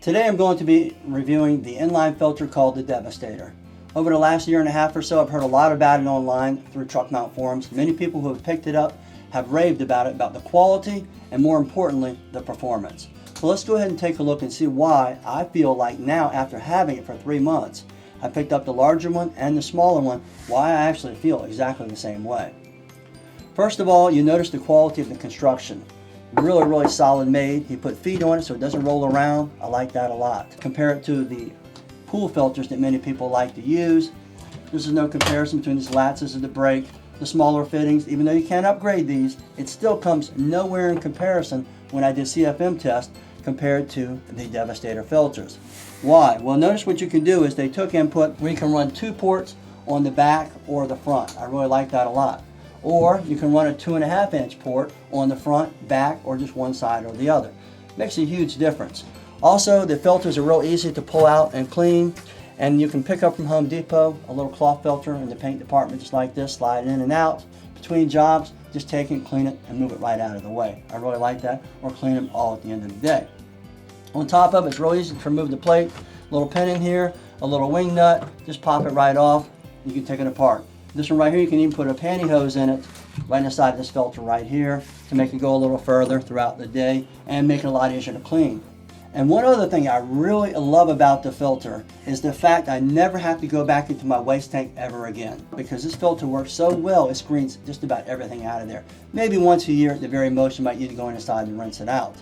Today I'm going to be reviewing the inline filter called the Devastator. Over the last year and a half or so, I've heard a lot about it online through truck mount forums. Many people who have picked it up have raved about it, about the quality and more importantly, the performance. So let's go ahead and take a look and see why I feel like now, after having it for 3 months, I picked up the larger one and the smaller one, why I actually feel exactly the same way. First of all, you notice the quality of the construction. Really solid made. He put feet on it so it doesn't roll around. I like that a lot. Compare it to the pool filters that many people like to use. This is no comparison between these latches and the brake. The smaller fittings, even though you can't upgrade these, it still comes nowhere in comparison when I did CFM test compared to the Devastator filters. Why? Well, notice what you can do is they took input where you can run 2 ports on the back or the front. I really like that a lot. Or you can run a 2.5-inch port on the front, back, or just one side or the other. Makes a huge difference. Also, the filters are real easy to pull out and clean, and you can pick up from Home Depot a little cloth filter in the paint department just like this, slide in and out. Between jobs, just take it, clean it, and move it right out of the way. I really like that, or clean them all at the end of the day. On top of it, it's real easy to remove the plate. A little pin in here, a little wing nut, just pop it right off. You can take it apart. This one right here, you can even put a pantyhose in it, right inside this filter right here, to make it go a little further throughout the day and make it a lot easier to clean. And one other thing I really love about the filter is the fact I never have to go back into my waste tank ever again, because this filter works so well, it screens just about everything out of there. Maybe once a year at the very most, you might need to go inside and rinse it out.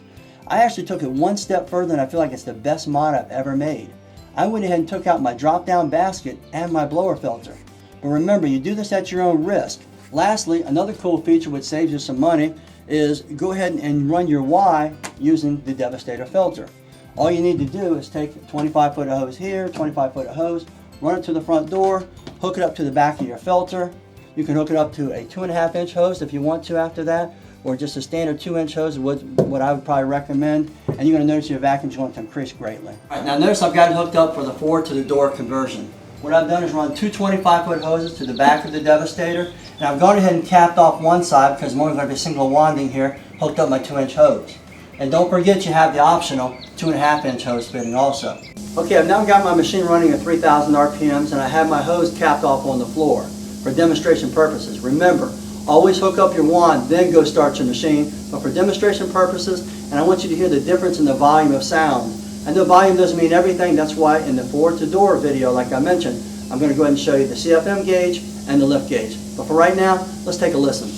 I actually took it one step further, and I feel like it's the best mod I've ever made. I went ahead and took out my drop-down basket and my blower filter. But remember, you do this at your own risk. Lastly, another cool feature which saves you some money is go ahead and run your Y using the Devastator filter. All you need to do is take a 25-foot hose here, 25-foot hose, run it to the front door, hook it up to the back of your filter. You can hook it up to a 2.5-inch hose if you want to after that, or just a standard 2-inch hose is what I would probably recommend. And you're going to notice your vacuum is going to increase greatly. All right, now notice I've got it hooked up for the forward to the door conversion. What I've done is run 2 25-foot hoses to the back of the Devastator, and I've gone ahead and capped off one side because I'm only going to be single wanding here, hooked up my 2-inch hose. And don't forget you have the optional 2.5-inch hose fitting also. Okay, I've now got my machine running at 3,000 RPMs, and I have my hose capped off on the floor for demonstration purposes. Remember, always hook up your wand, then go start your machine, but for demonstration purposes, and I want you to hear the difference in the volume of sound. I know volume doesn't mean everything, that's why in the forward to door video, like I mentioned, I'm going to go ahead and show you the CFM gauge and the lift gauge. But for right now, let's take a listen.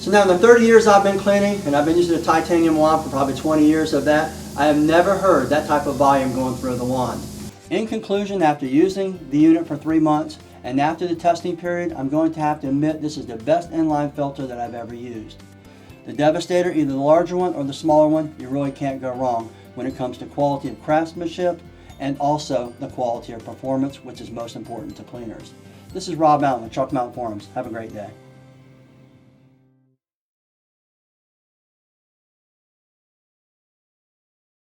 So now in the 30 years I've been cleaning, and I've been using a titanium wand for probably 20 years of that, I have never heard that type of volume going through the wand. In conclusion, after using the unit for 3 months, and after the testing period, I'm going to have to admit this is the best inline filter that I've ever used. The Devastator, either the larger one or the smaller one, you really can't go wrong when it comes to quality of craftsmanship and also the quality of performance, which is most important to cleaners. This is Rob Allen with Truck Mount Forums. Have a great day.